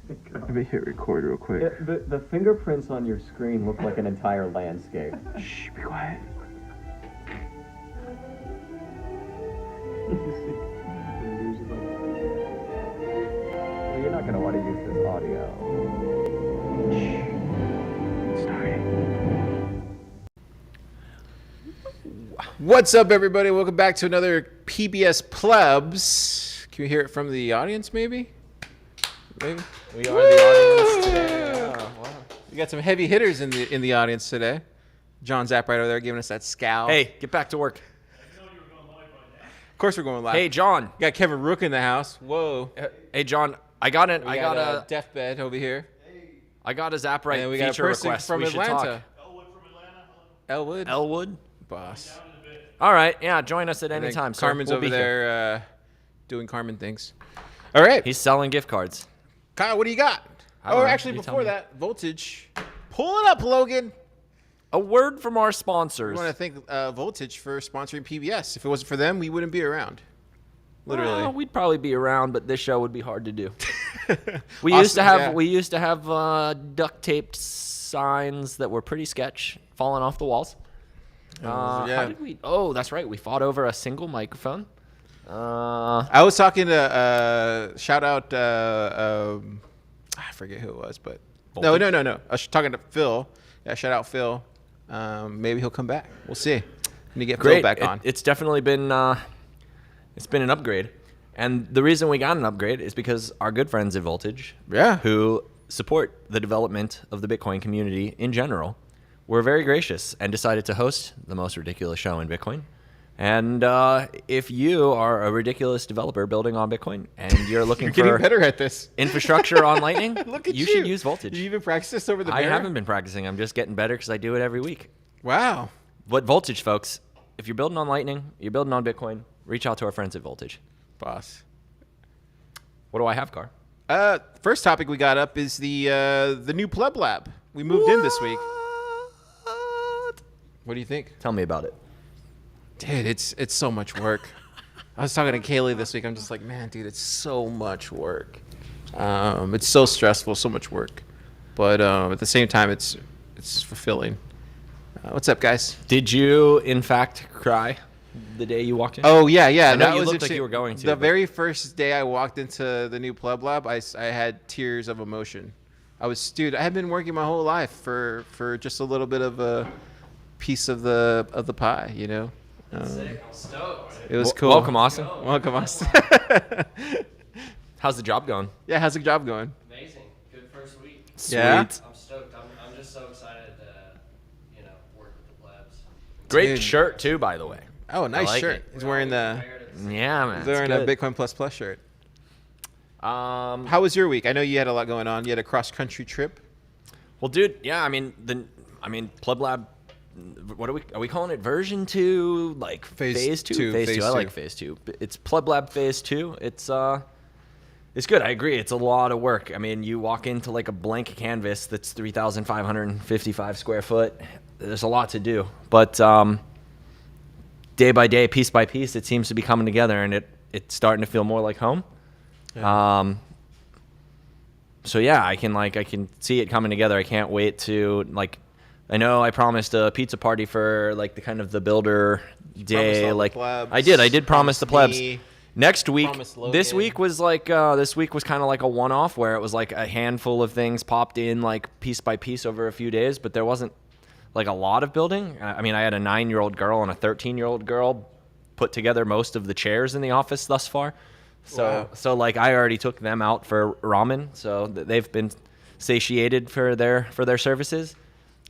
Let me hit record real quick. The fingerprints on your screen look like an entire landscape. Shh, be quiet. Well, you're not going to want to use this audio. Shh. Starting. What's up, everybody? Welcome back to another PBS Plebs. Can you hear it from the audience, maybe? Maybe. We are the audience today. Wow. We got some heavy hitters in the audience today. John Zaprite over there giving us that scowl. Hey, get back to work. Of course we're going live. Hey, John. We got Kevin Rook in the house. Whoa. Hey, John. I got a DefBed over here. I got a Zaprite And we got a feature person request. from We should Atlanta. talk. Elwood from Atlanta. Elwood. Elwood. Boss. All right. Yeah, join us at And any then time. sir. Carmen's We'll over be here. there doing Carmen things. All right. He's selling gift cards. Kyle, what do you got? I don't Oh, know. actually, You tell before me. that, Voltage. Pull it up, Logan. A word from our We sponsors. want to thank Voltage for sponsoring PBS. If it wasn't for them, we wouldn't be around. Literally. Well, we'd probably be around, but this show would be hard to do. We Awesome, used to have duct taped signs that were pretty sketch, falling off the walls. yeah. How did we? Oh, that's right. We fought over a single microphone. I was talking to shout out. I forget who it was, but no. I was talking to Phil. Yeah, shout out Phil. Maybe he'll come back. We'll see. Need to get Phil Great. back on. It's definitely been it's been an upgrade, and the reason we got an upgrade is because our good friends at Voltage, Yeah. who support the development of the Bitcoin community in general, were very gracious and decided to host the most ridiculous show in Bitcoin. And if you are a ridiculous developer building on Bitcoin and you're looking You're getting for better at this. infrastructure on Lightning, Look at you you. should use Voltage. Did you even practice this over the I mirror? haven't been practicing. I'm just getting better because I do it every week. Wow. But Voltage, folks, if you're building on Lightning, you're building on Bitcoin, reach out to our friends at Voltage. Boss. What do I have, Car? First topic we got up is the new PlebLab. We moved in this week. What do you think? Tell me about it. Dude, it's so much work. I was talking to Kaylee this week. I'm just like, man, dude, it's so much work. It's so stressful, so much work. But at the same time, it's fulfilling. What's up, guys? Did you, in fact, cry the day you walked in? Oh, yeah. I know That you was looked like interesting. you were going to, The but- very first day I walked into the new PlebLab, I had tears of emotion. Dude, I had been working my whole life for just a little bit of a piece of the pie, you know? Sick. I'm stoked. It was cool. Welcome, Austin. Welcome, Austin. How's the job going? Yeah, how's the job going? Amazing. Good first week. Yeah? I'm stoked. I'm just so excited to, work with the plebs. Great Dude. shirt, too, by the way. Oh, nice like shirt. it. He's wearing the Yeah, man. he's wearing a it's good. Bitcoin Plus shirt. Um, How was your week? I know you had a lot going on. You had a cross country trip. well, dude, yeah, PlebLab, what are we calling it? Version 2? Like Phase 2? two, Phase phase 2. I like two. Phase 2. It's PlebLab Phase 2. It's good. I agree. It's a lot of work. I mean, you walk into like a blank canvas that's 3,555 square foot. There's a lot to do. But day by day, piece by piece, it seems to be coming together, and it's starting to feel more like home. Yeah. So yeah, I can see it coming together. I can't wait to I know I promised a pizza party for like the kind of the builder day. all the Like plebs, I did promise the plebs. me, Next week, promised this Logan. week was kind of like a one-off where it was like a handful of things popped in like piece by piece over a few days, but there wasn't like a lot of building. I mean, I had a 9-year-old girl and a 13-year-old girl put together most of the chairs in the office thus far. Wow. So like I already took them out for ramen, so they've been satiated for their services.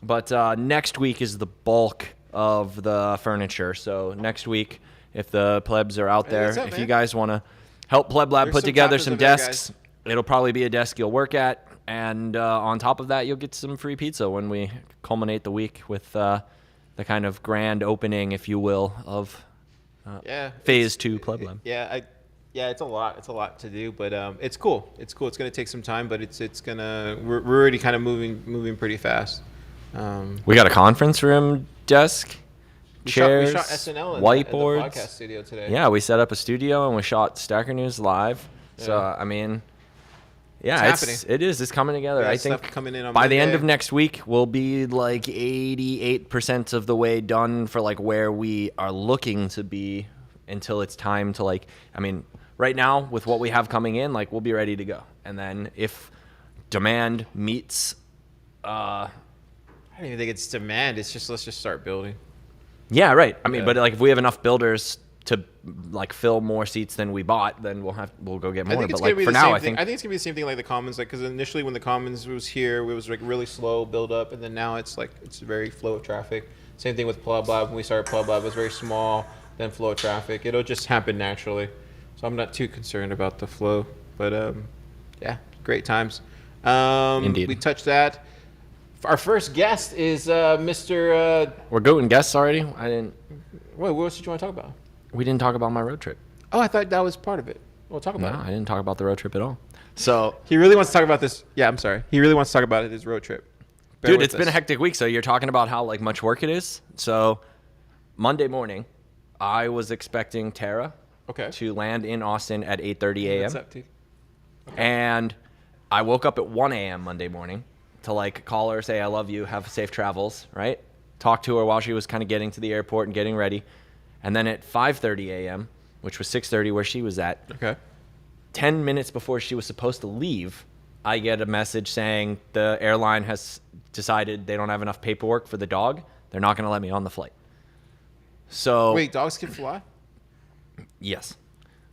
But next week is the bulk of the furniture. So next week, if the plebs are out there, what's up, if man? you guys want to help PlebLab There's put some together tacos some over there, desks, it'll probably be a desk you'll work at. And on top of that, you'll get some free pizza when we culminate the week with the kind of grand opening, if you will, of Yeah. Phase 2 PlebLab. Yeah, it's a lot. It's a lot to do, but it's cool. It's cool. It's gonna take some time, but we're already kind of moving pretty fast. We got a conference room desk, chairs, we shot SNL in whiteboards. the podcast studio today. Yeah, we set up a studio and we shot Stacker News live. So Yeah. I mean, Yeah, happening. It's coming together. We got I stuff think coming in on by the end Monday. of next week, we'll be like 88% of the way done for like where we are looking to be until it's time to like, I mean, right now with what we have coming in, like we'll be ready to go. And then if demand meets, I don't even think it's demand. It's just let's just start building. yeah, right. I mean, Yeah. but like if we have enough builders to like fill more seats than we bought, then we'll go get more. I think it's But gonna like be for the now, same I thing. think I think it's gonna be the same thing like the Commons, like because initially when the Commons was here, it was like really slow build up, and then now it's like it's very flow of traffic. Same thing with PlebLab. When we started PlebLab, it was very small, then flow of traffic. It'll just happen naturally, so I'm not too concerned about the flow. But yeah, great times. Indeed. We touched that. Our first guest is Mr. we're going guests already. I didn't. What else did you want to talk about? We didn't talk about my road trip. Oh, I thought that was part of it. We'll talk No, about I it. didn't talk about the road trip at all. So, He really wants to talk about this. Yeah, I'm sorry. He really wants to talk about his road trip. Bear dude, with it's been a us. hectic week. So you're talking about how like much work it is. So Monday morning, I was expecting Tara Okay. to land in Austin at 8:30 a.m. What's up, dude? And I woke up at 1 a.m. Monday morning to like call her, say I love you, have safe travels, right? Talk to her while she was kind of getting to the airport and getting ready. And then at 5:30 a.m., which was 6:30 where she was at, Okay. 10 minutes before she was supposed to leave, I get a message saying the airline has decided they don't have enough paperwork for the dog. They're not going to let me on the flight. So Wait, dogs can fly? yes,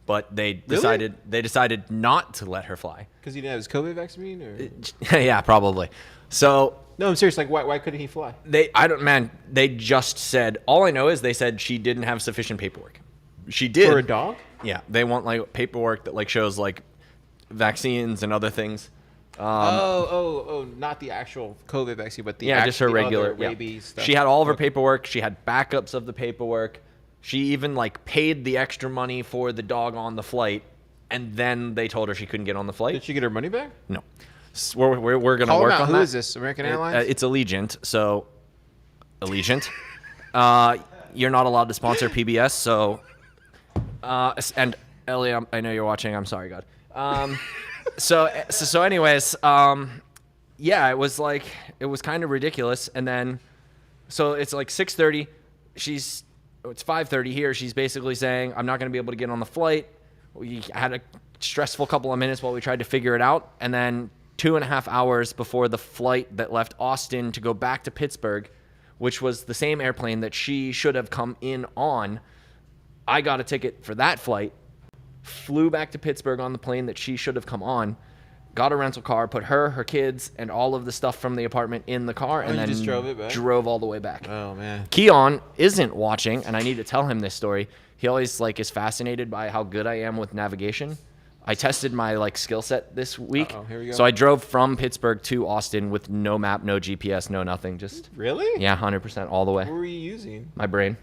but they decided not to let her fly. Because he didn't have his COVID vaccine? Or? Yeah, probably. So No, I'm serious. Like, why couldn't he fly? they just said, all I know is they said she didn't have sufficient paperwork. She did. For a dog? Yeah, they want like paperwork that like shows like vaccines and other things. Not the actual COVID vaccine, but the Yeah, just her the regular other rabies stuff. She had all of her paperwork. She had backups of the paperwork. She even like paid the extra money for the dog on the flight, and then they told her she couldn't get on the flight. Did she get her money back? No, we're gonna Call work them out. on Who that. is this? American Airlines? It's Allegiant. So Allegiant. You're not allowed to sponsor PBS. So and Ellie, I know you're watching. I'm sorry, God. So anyways, yeah, it was kind of ridiculous. And then, so it's like 6:30. It's 5:30 here. She's basically saying, I'm not going to be able to get on the flight. We had a stressful couple of minutes while we tried to figure it out. And then 2.5 hours before the flight that left Austin to go back to Pittsburgh, which was the same airplane that she should have come in on, I got a ticket for that flight, flew back to Pittsburgh on the plane that she should have come on, got a rental car, put her kids, and all of the stuff from the apartment in the car, and you then just drove it back? drove all the way back. Oh, man. Keon isn't watching, and I need to tell him this story. He always like is fascinated by how good I am with navigation. I tested my like skill set this week. Uh-oh, here we go. So I drove from Pittsburgh to Austin with no map, no GPS, no nothing. Just Really? yeah, 100% all the way. What were you using? My brain.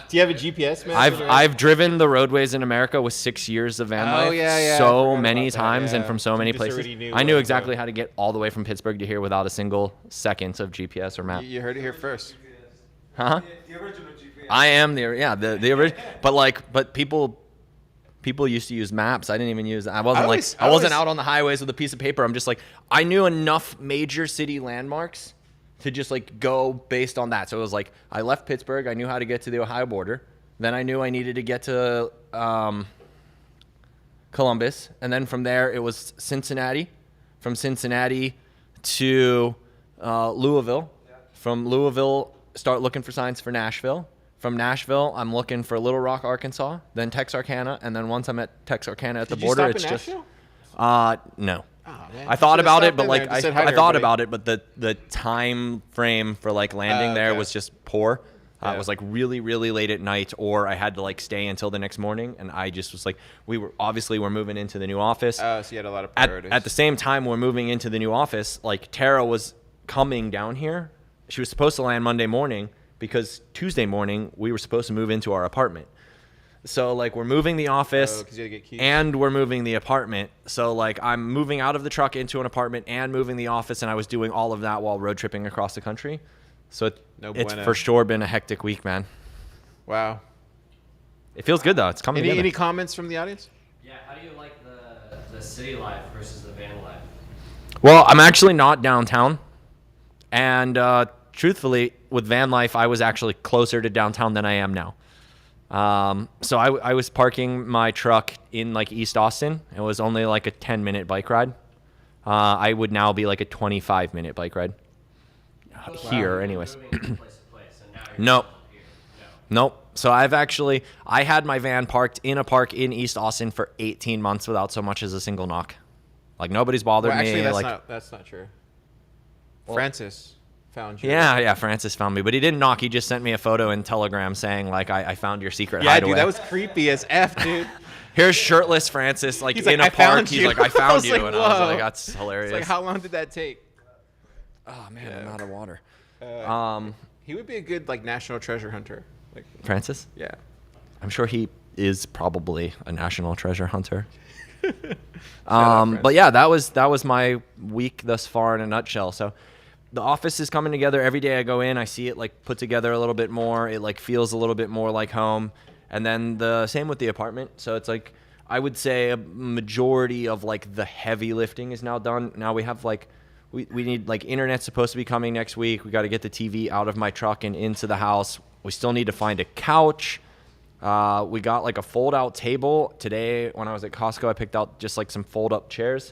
Do you have a GPS, man? I've driven the roadways in America with 6 years of van life Oh, yeah, I so forgot many about that, times and yeah. from so You many just places. already knew I knew where to exactly go. how to get all the way from Pittsburgh to here without a single second of GPS or map. You heard it here first. Huh? The original GPS. I am the original, but people used to use maps. I didn't even use. I wasn't I always- out on the highways with a piece of paper. I'm just like I knew enough major city landmarks to just like go based on that. So it was like I left Pittsburgh. I knew how to get to the Ohio border. Then I knew I needed to get to Columbus, and then from there it was Cincinnati. From Cincinnati to Louisville. From Louisville, start looking for signs for Nashville. From Nashville, I'm looking for Little Rock, Arkansas, then Texarkana, and then once I'm at Texarkana at the Did you border, stop it's in just Nashville? no. Oh, man. I thought Should've about it, stopped but in like there and just said hi to I thought everybody. about it, but the time frame for like landing there okay. was just poor. Yeah. It was like really, really late at night, or I had to like stay until the next morning, and I just was like, we're moving into the new office. Oh, so you had a lot of At, priorities. at the same time we're moving into the new office, like Tara was coming down here. She was supposed to land Monday morning because Tuesday morning we were supposed to move into our apartment. So like we're moving the office 'cause you had to get keys. and we're moving the apartment. So like I'm moving out of the truck into an apartment and moving the office, and I was doing all of that while road tripping across the country. So No it's bueno. for sure been a hectic week, man. Wow. It feels good though. It's coming Any together. comments from the audience? Yeah, how do you like the the city life versus the van life? Well, I'm actually not downtown. And truthfully, with van life, I was actually closer to downtown than I am now. So I was parking my truck in like East Austin. It was only like a 10-minute bike ride. I would now be like a 25-minute bike ride. Here, anyways. Moving from place to place, and now you're Nope. here. Nope. So I had my van parked in a park in East Austin for 18 months without so much as a single knock. Like nobody's bothered Well, actually, me. that's not true. Francis found you. Yeah, Francis found me, but he didn't knock. He just sent me a photo in Telegram saying like I found your secret Yeah, hideaway. dude, that was creepy as F, dude. Here's shirtless Francis like He's in like, a "I park. found He's you." like, I I found was you, like, and I was "Whoa." like, that's hilarious. It's like, how long did that take? Oh man, I'm out of water. He would be a good like national treasure hunter. Like, Francis? yeah. I'm sure he is probably a national treasure hunter. out, But yeah, that was my week thus far in a nutshell. So the office is coming together every day. I go in, I see it like put together a little bit more. It like feels a little bit more like home. And then the same with the apartment. So it's like I would say a majority of like the heavy lifting is now done. Now we have like we need like internet's supposed to be coming next week. We got to get the TV out of my truck and into the house. We still need to find a couch. We got like a fold-out table. Today, when I was at Costco, I picked out just like some fold-up chairs.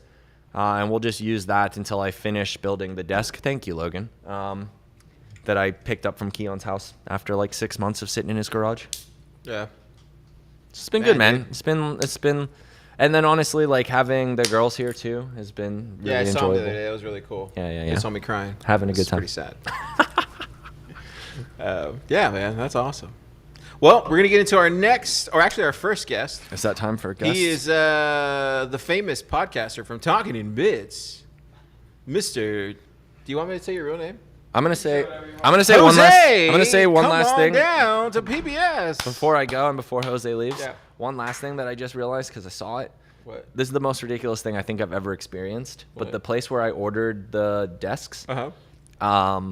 And we'll just use that until I finish building the desk. Thank you, Logan. That I picked up from Keon's house after like 6 months of sitting in his garage. Yeah. It's been good, Man, man. It's been, and then honestly, like having the girls here too has been really Yeah, I saw him enjoyable. the other day. That was really cool. Yeah. They saw me crying. Having a good It's time. pretty sad. Yeah, man, that's awesome. Well, we're gonna get into our next, or actually our first guest. It's that time for guests. He is the famous podcaster from Talking in Bits, Mr. Do you want me to say your real name? I'm gonna say Jose! one last Come thing on down to PBS. before I go and before Jose leaves. Yeah. One last thing that I just realized because I saw it. What? This is the most ridiculous thing I think I've ever experienced. What? But the place where I ordered the desks, Uh-huh.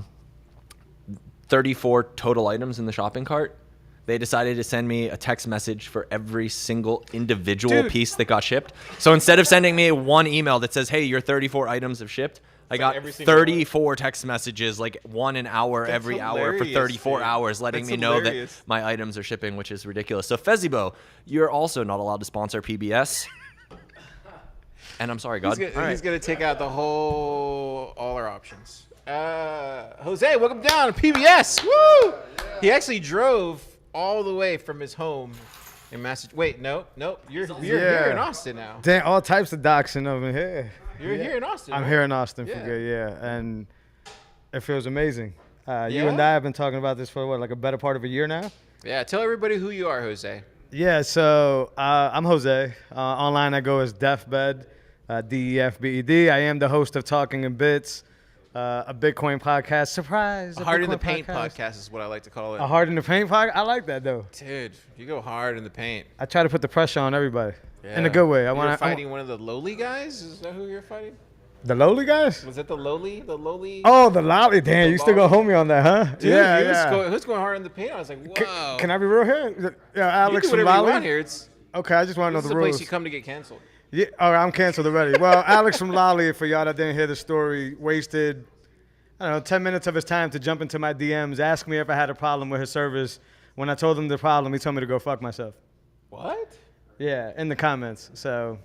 34 total items in the shopping cart. They decided to send me a text message for every single individual Dude. piece that got shipped. So instead of sending me one email that says, "Hey, your 34 items have shipped," I got every single 34 text messages, like one an hour That's every hour for hilarious, 34 dude. hours, letting That's me know hilarious. that my items are shipping, which is ridiculous. So Fezibo, you're also not allowed to sponsor PBS. And I'm sorry, God. He's gonna take out all our options. Jose, welcome down to PBS. Woo! He actually drove all the way from his home in Massachusetts. Wait, no, you're here in Austin now. Damn, all types of doxing over here. You're here in Austin. I'm right? here in Austin Yeah. for good, yeah, and it feels amazing. You Yeah? and I have been talking about this for what, like a better part of a year now? Yeah, tell everybody who you are, Jose. Yeah, so I'm Jose. Online I go as DefBed, DEFBED. I am the host of Talking in Bits, a Bitcoin podcast. Surprise! A Hard in the Bitcoin Paint podcast is what I like to call it. A Hard in the Paint podcast? I like that, though. Dude, you go hard in the paint. I try to put the pressure on everybody in Yeah. a good way. You're fighting one of the lowly guys? Is that who you're fighting? The lowly guys? Was it the lowly? Oh, the lolly. Damn, The you still go lolly. homie on that, huh? Dude, yeah, he was yeah. who's going hard in the paint? I was like, whoa. Can I be real here? Yeah, you Alex do from whatever you Lolly. want here. It's Okay, I just want to know this is the a rules. place you come to get canceled. Yeah, all right, I'm canceled already. Well, Alex from Lolly, for y'all that didn't hear the story, wasted, 10 minutes of his time to jump into my DMs, ask me if I had a problem with his service. When I told him the problem, he told me to go fuck myself. What? Yeah, in the comments. So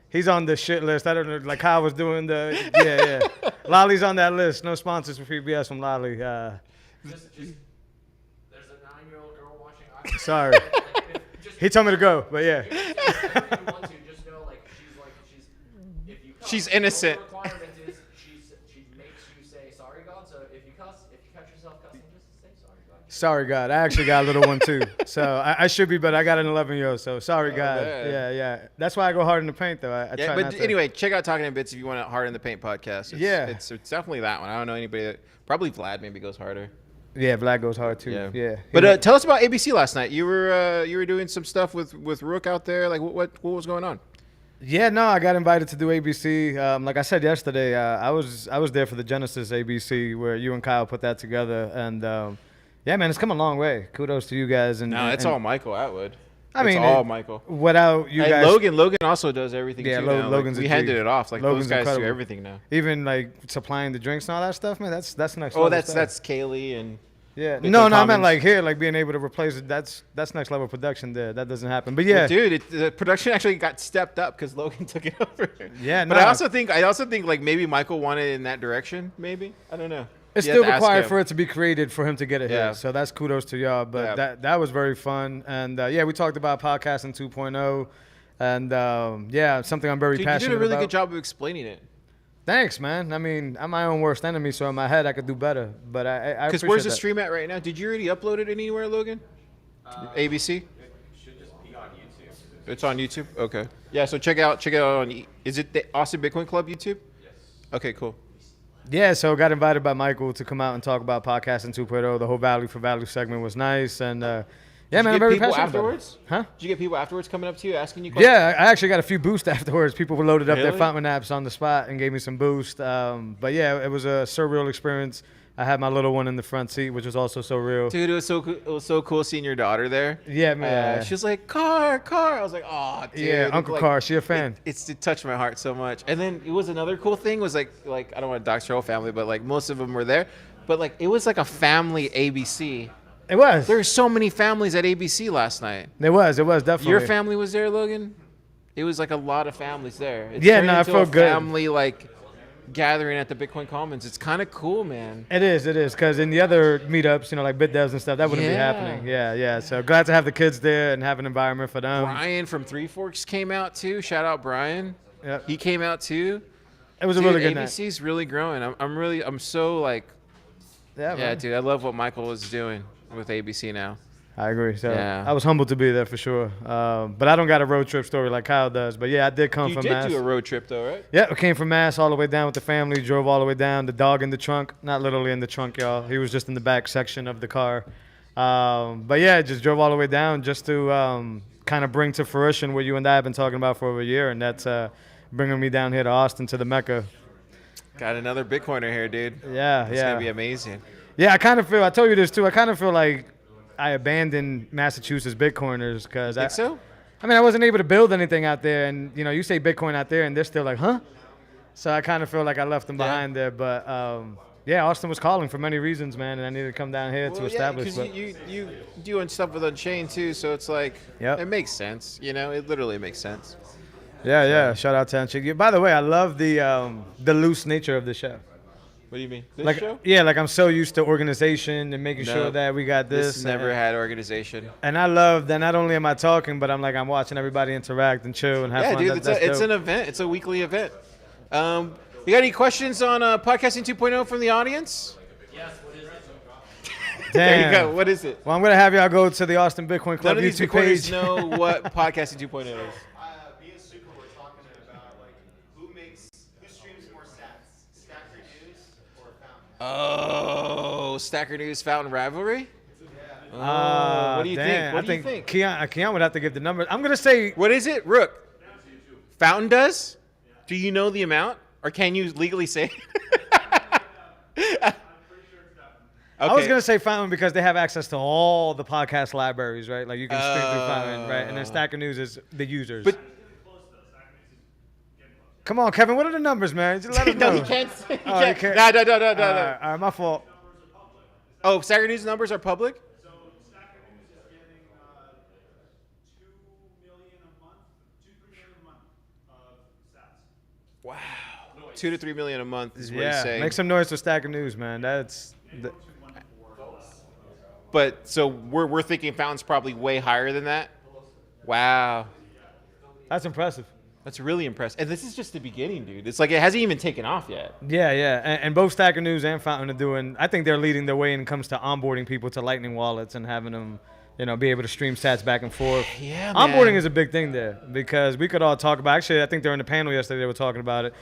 he's on the shit list. I don't know, like how I was doing yeah. Lolly's on that list. No sponsors for PBS from Lolly. Just there's a 9-year-old girl watching. Sorry. He told me to go, but yeah. If you want to, just know, if you cuss, She's innocent. The requirement is she makes you say sorry, God. So if you catch yourself cussing, just say sorry, God. Sorry, God. I actually got a little one, too. So I should be, but I got an 11-year-old, so sorry, God. man. Yeah. That's why I go hard in the paint, though. I Yeah, try but not to. anyway, check out Talking in Bits if you want a Hard in the Paint podcast. It's definitely that one. I don't know anybody that, probably Vlad maybe goes harder. Yeah, Vlad goes hard, too. Yeah. But tell us about ABC last night. You were doing some stuff with Rook out there. Like what was going on? Yeah, no, I got invited to do ABC. Like I said yesterday, I was there for the Genesis ABC where you and Kyle put that together. And, yeah, man, it's come a long way. Kudos to you guys. And No, it's all Michael Atwood. I mean, all Michael. Without you Hey, guys, Logan also does everything Yeah, too. Now. Like, Logan's a we G. handed it off. Like Logan's those guys incredible. do everything now. even like supplying the drinks and all that stuff, man, that's next Oh, level that's stuff. Kaylee and Yeah, Bitcoin no, I meant Commons. like here, like being able to replace it. That's next level production there. That doesn't happen. But yeah, Well, dude, the production actually got stepped up because Logan took it over. Yeah, but no. I also think like maybe Michael wanted in that direction. Maybe I don't know. it's You still have to ask required him. for it to be created for him to get it Yeah. here. So that's kudos to y'all. But Yeah. that was very fun. And yeah, we talked about podcasting 2.0, and yeah, something I'm very Dude, you passionate did a really about. good job of explaining it. Thanks, man. I mean, I'm my own worst enemy, so in my head I could do better. But I Because appreciate where's the that. stream at right now? Did you already upload it anywhere, Logan? ABC. It should just be on YouTube. It's on YouTube. Okay. Yeah. So check it out on. Is it the Austin Bitcoin Club YouTube? Yes. Okay. Cool. Yeah, so got invited by Michael to come out and talk about podcasting 2.0. The whole value for value segment was nice, and yeah, man, I'm Did you very get people passionate about it. afterwards? Huh? Did you get people afterwards coming up to you asking you questions? Yeah, I actually got a few boosts afterwards. People were loaded up their Really? fountain apps on the spot and gave me some boost. But yeah, it was a surreal experience. I had my little one in the front seat, which was also so real. Dude, it was so cool seeing your daughter there. Yeah, man. She was like, car. I was like, oh, dude. Yeah, It's Uncle like- Carr, she a fan. It touched my heart so much. And then it was another cool thing was like I don't want to dox your whole family, but like most of them were there. But like it was like a family ABC. It was. There's so many families at ABC last night. It was definitely. Your family was there, Logan? It was like a lot of families there. It Yeah, turned no, I into felt a good. family like gathering at the Bitcoin Commons. It's kind of cool, man. It is, because in the other meetups, like BitDevs and stuff, that wouldn't be Yeah. happening. Yeah. So glad to have the kids there and have an environment for them. Brian from Three Forks came out too. Shout out Brian. Yep. He came out too. It was a Dude, really good night. ABC's really growing. I'm so like, Yeah, yeah, man. dude. I love what Michael was doing with ABC now. I agree. So Yeah. I was humbled to be there for sure. But I don't got a road trip story like Kyle does. But yeah, I did come You from did Mass. do a road trip though, right? Yeah, I came from Mass all the way down with the family, drove all the way down, the dog in the trunk. Not literally in the trunk, y'all. He was just in the back section of the car. But yeah, just drove all the way down just to kind of bring to fruition what you and I have been talking about for over a year, and that's bringing me down here to Austin, to the Mecca. Got another Bitcoiner here, dude. Yeah, It's yeah. gonna be amazing. Yeah, I kind of feel, I told you this too, I kind of feel like I abandoned Massachusetts Bitcoiners because Think so? I mean, I wasn't able to build anything out there, and you say Bitcoin out there, and they're still like, huh? So I kind of feel like I left them Yeah. behind there, but yeah, Austin was calling for many reasons, man, and I needed to come down here to Well, yeah, establish. because But you doing stuff with Unchained too, so it's like Yep. it makes sense. It literally makes sense. yeah, shout out to Anchik. By the way, I love the loose nature of the show. What do you mean? This Like, show? yeah, like I'm so used to organization and making No, sure that we got this. This never had organization. And I love that not only am I talking, but I'm watching everybody interact and chill and have Yeah, fun. dude, That- it's that's dope. an event. It's a weekly event. You got any questions on podcasting 2.0 from the audience? Yes, what is it? There you Damn. go. What is it? Well, I'm gonna have y'all go to the Austin Bitcoin Club None of these YouTube recorders page. know what podcasting 2.0 is. Me and Super were talking about who streams more sats, Stacker News or Fountain. Oh, Stacker News Fountain Rivalry? Oh, what do you Damn. think? What I do you think think? Keon would have to give the numbers. I'm gonna say What is it? Rook. Fountain does? Do you know the amount? Or can you legally say? I was gonna say Fountain because they have access to all the podcast libraries, right? Like you can stream through Fountain, right? And then Stacker News is the users. But Come on, Kevin. What are the numbers, man? Just let us know. no, he can't say. He Oh, you can't. can't? No. All right, my fault. Oh, Stacker News numbers are public? So Stacker News is getting 2 million a month, 2-3 million a month of sats. Wow. 2 to 3 million a month is what he's Yeah, saying. make some noise for Stacker News, man. But so we're thinking Fountain's probably way higher than that. Wow. That's impressive. That's really impressive. And this is just the beginning, dude. It's like it hasn't even taken off yet. Yeah. And both Stacker News and Fountain are doing, I think they're leading the way when it comes to onboarding people to Lightning wallets and having them, be able to stream stats back and forth. Yeah, Onboarding man. is a big thing there because we could all talk about, actually, I think during the panel yesterday they were talking about it.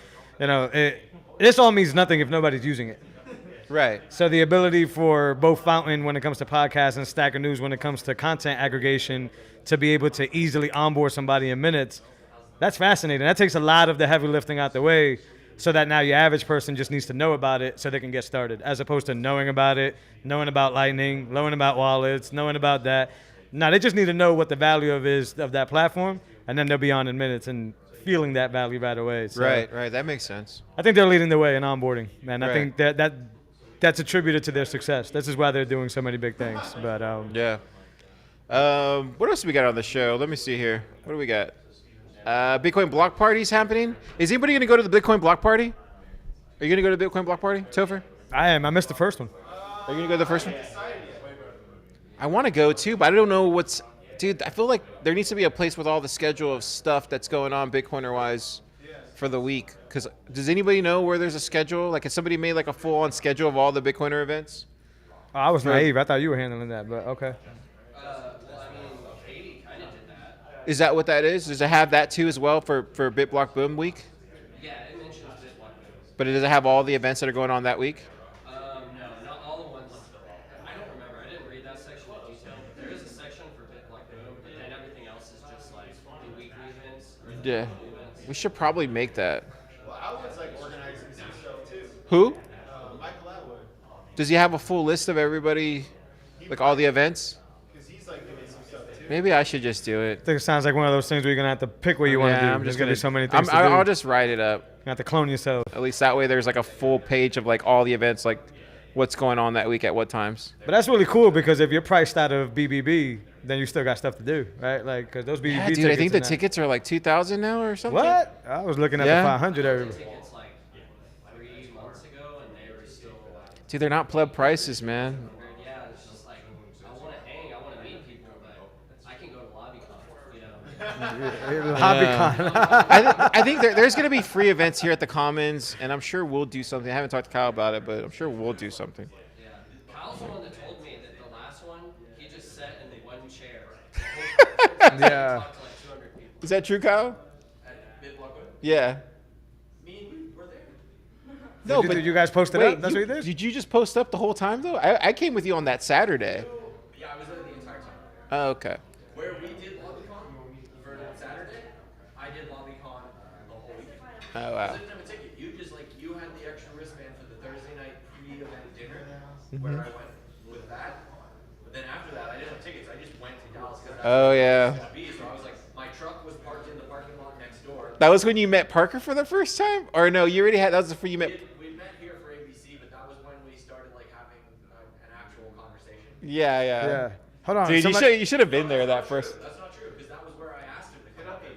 This all means nothing if nobody's using it. Right. So the ability for both Fountain when it comes to podcasts and Stacker News when it comes to content aggregation to be able to easily onboard somebody in minutes, that's fascinating. That takes a lot of the heavy lifting out the way so that now your average person just needs to know about it so they can get started, as opposed to knowing about it, knowing about Lightning, knowing about wallets, knowing about that. No, they just need to know what the value of that platform, and then they'll be on in minutes and feeling that value right away. So Right. That makes sense. I think they're leading the way in onboarding, man. I Right. think that's attributed to their success. This is why they're doing so many big things. But Yeah. What else do we got on the show? Let me see here. What do we got? Bitcoin block parties happening. Is anybody going to go to the Bitcoin block party? Are you going to go to the Bitcoin block party, Topher? I am. I missed the first one. Are you going to go to the first one? I want to go too, but I don't know what's... Dude, I feel like there needs to be a place with all the schedule of stuff that's going on Bitcoiner-wise for the week. Because does anybody know where there's a schedule? Like, has somebody made like a full-on schedule of all the Bitcoiner events? Oh, I was naive. I thought you were handling that, but okay. Is that what that is? Does it have that too as well for BitBlock Boom week? Yeah, it mentions BitBlock Boom. But does it have all the events that are going on that week? No, not all the ones. I don't remember. I didn't read that section in detail. But there is a section for BitBlock Boom, but then everything else is just like the weekly events. Or the Yeah. monthly events. We should probably make that. Well, Atwood's like organizing some stuff too. Who? Michael Atwood, Does he have a full list of everybody, like all the events? because he's like doing some stuff too. Maybe I should just do it. I think it sounds like one of those things where you're gonna have to pick what you want to do. I'm There's just gonna gonna be so many things to do. I'll just write it up. You have to clone yourself. At least that way there's like a full page of like all the events, like what's going on that week at what times. But that's really cool because if you're priced out of BBB, then you still got stuff to do, right? Like, because those BBB Yeah, tickets. dude, I think the are not- tickets are like 2,000 now or something. What? I was looking at Yeah. the 500 every. Tickets like 3 months ago, and they were still like, Dude, they're not pleb prices, man. yeah, it's just like, I want to hang, I want to meet people, but I can go to LobbyCon, you know. HobbyCon. I think there's going to be free events here at the Commons, and I'm sure we'll do something. I haven't talked to Kyle about it, but I'm sure we'll do something. Yeah, Kyle's the one that told me that the last one, he just sat in one chair. Yeah. Talked to like 200 people. Is that true, Kyle? At BitBlock Boom. Yeah. Me and you were there. No, did but you guys post it wait, up? That's what you did? Did you just post up the whole time though? I came with you on that Saturday. Yeah, I was there the entire time. Oh, okay. Where we did LobbyCon for that Saturday, I did LobbyCon the whole weekend. Oh I wow. didn't have a ticket. You had the extra wristband for the Thursday night pre-event dinner, where I went with that. But then after that, I didn't have tickets. I just went to Dallas because that's Oh where yeah. it was gonna be. So I was like, my truck was parked in the parking lot next door. That was when you met Parker for the first time, or no? You already had. That was before you met. We met here for ABC, but that was when we started like having an actual conversation. Yeah, yeah. Yeah. Hold on. Dude, somebody- you should have been there that first. That's not true because that was where I asked him to come up ABC.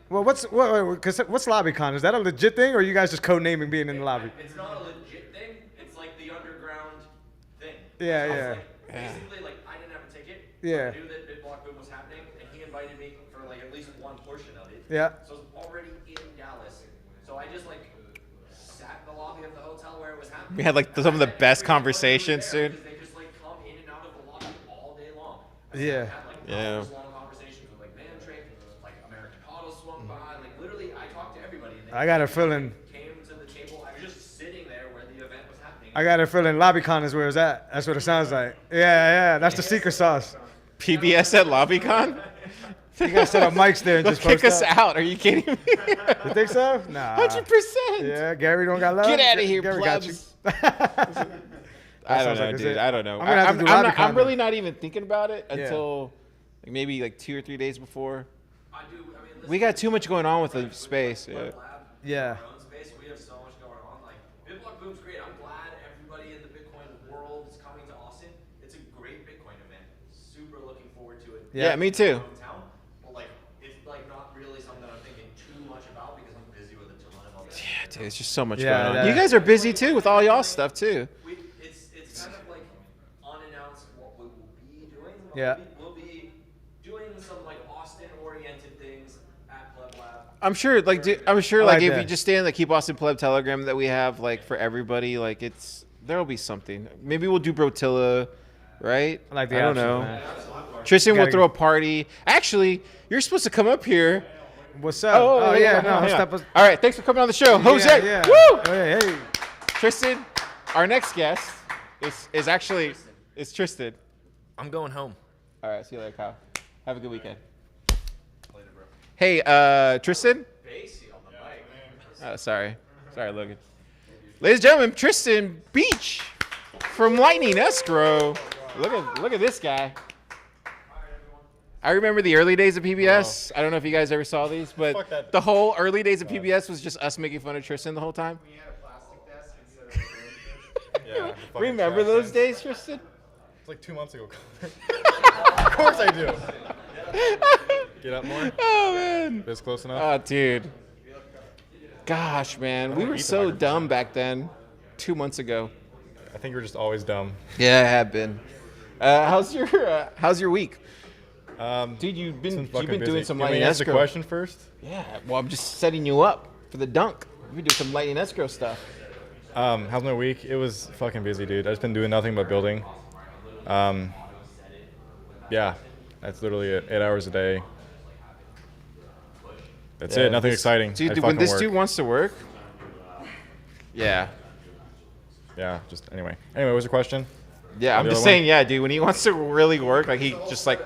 Well, what's LobbyCon? Is that a legit thing, or are you guys just code-naming being in the lobby? It's not a legit thing. It's like the underground thing. Yeah, So it's yeah. like, basically, like I didn't have a ticket. Yeah. I knew that BitBlock Boom was happening, and he invited me for like at least one portion of it. Yeah. So I was already in Dallas. So I just like sat in the lobby of the hotel where it was happening. We had like some of the best conversations, dude. Because they just like come in and out of the lobby all day long. Yeah. Had like Yeah. hours-long conversations with like Mantrick, like American Auto swung by, like literally I talked to everybody. And they I got a feeling. came to the table. I was just sitting there where the event was happening. I got a feeling LobbyCon is where it's at. That's what it sounds like. Yeah. That's the secret sauce. PBS at LobbyCon. You guys set up mics there and They'll just kick post us up. out. Are you kidding me? You think so? Nah. 100%. Yeah, Gary don't got love. Get outta here, Gary got you. plebs. I don't sounds know, like it's dude. it. I don't know. I'm gonna have to do I'm LobbyCon really then. not even thinking about it Yeah. until like maybe like 2 or 3 days before. I do. I mean, We got too much going on with the space. Yeah. Lab, Yeah. our own space. We have so much going on. Like BitBlock Boom's great. I'm glad everybody in the Bitcoin world is coming to Austin. It's a great Bitcoin event. Super looking forward to it. Yeah, me too. Hometown, but like it's like not really something I'm thinking too much about because I'm busy with a ton of other. Yeah, dude, it's just so much Yeah, going on. that- You guys are busy too with all y'all stuff too. It's kind of like unannounced what we will be doing. Yeah. We'll be doing some like Austin-oriented things at PlebLab. I'm sure, like, if like you that. just stay in the Keep Austin Pleb Telegram that we have, like, for everybody, like, there'll be something. Maybe we'll do Brotilla, right? I like the don't options, know. man. Tristan will Gotta- throw a party. Actually, you're supposed to come up here. What's up? Oh, hang yeah, on, no, hang on. step us. All right, thanks for coming on the show, Jose. Yeah. Woo! Hey. Tristan, our next guest is actually Tristan. I'm going home. All right, see you later, Kyle. Have a good weekend. Hey, Tristan. Oh, sorry, Logan. Ladies and gentlemen, Tristan Bietsch from Lightning Escrow. Look at this guy. I remember the early days of PBS. I don't know if you guys ever saw these, but Fuck that. the whole early days of PBS was just us making fun of Tristan the whole time. We had a plastic desk instead of Yeah. the fucking Remember trash those cans. days, Tristan? It's like 2 months ago. Of course I do. Get up more. Oh man. This close enough. Oh dude. Gosh, man, we don't were eat the so microphone. dumb back then. 2 months ago. I think we're just always dumb. Yeah, I have been. How's your week? Dude, you've It's been fucking doing busy. some Can we Lightning answer the Escrow. question first? Yeah, well, I'm just setting you up for the dunk. You've been doing some Lightning Escrow stuff. How's my week? It was fucking busy, dude. I've just been doing nothing but building. Yeah, that's literally it. 8 hours a day. That's it. Nothing exciting. Dude, I when fucking this work. dude wants to work. Yeah. Yeah, just anyway. Anyway, what was your question? Yeah, I'm The just other one? saying, yeah, dude, when he wants to really work, like he just like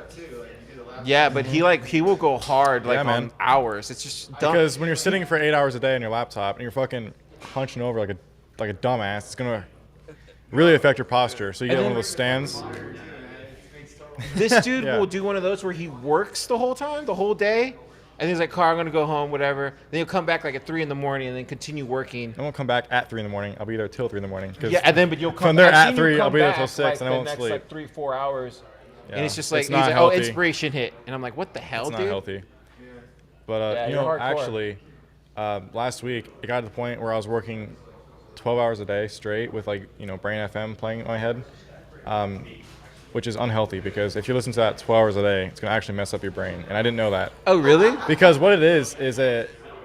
yeah, but he will go hard like Yeah, man. on hours. It's just dumb. Because when you're sitting for 8 hours a day on your laptop and you're fucking hunching over like a dumbass, it's gonna really affect your posture. So you get one of those stands. This dude Yeah. will do one of those where he works the whole time, the whole day, and he's like, "Car, I'm gonna go home, whatever." Then he'll come back like at 3 in the morning and then continue working. I won't come back at 3 in the morning. I'll be there till 3 in the morning. 'Cause Yeah, and then but you'll come from there I've at seen you 3, I'll come be there back, till 6, like, and I won't the next, sleep. like 3-4 hours. Yeah. And it's just like It's he's not like, healthy. "Oh, inspiration hit," and I'm like, "What the hell, It's not dude?" healthy. But Yeah, you you're know, hardcore. actually, last week it got to the point where I was working 12 hours a day straight with like Brain FM playing in my head, which is unhealthy because if you listen to that 12 hours a day, it's gonna actually mess up your brain. And I didn't know that Oh, really? because what it is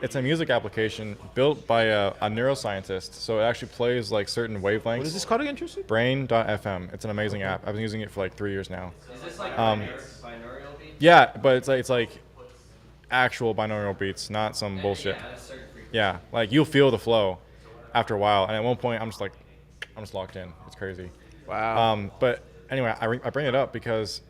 it's a music application built by a neuroscientist. So it actually plays like certain wavelengths. What is this called again, Tristan? Brain.fm. It's an amazing app. I've been using it for like 3 years now. Is this like Um, binaural beats? Yeah, but it's like actual binaural beats, not some bullshit. Yeah, that's certain frequency. Yeah, like you'll feel the flow after a while, and at one point I'm just locked in. It's crazy. Wow. But anyway, I bring it up because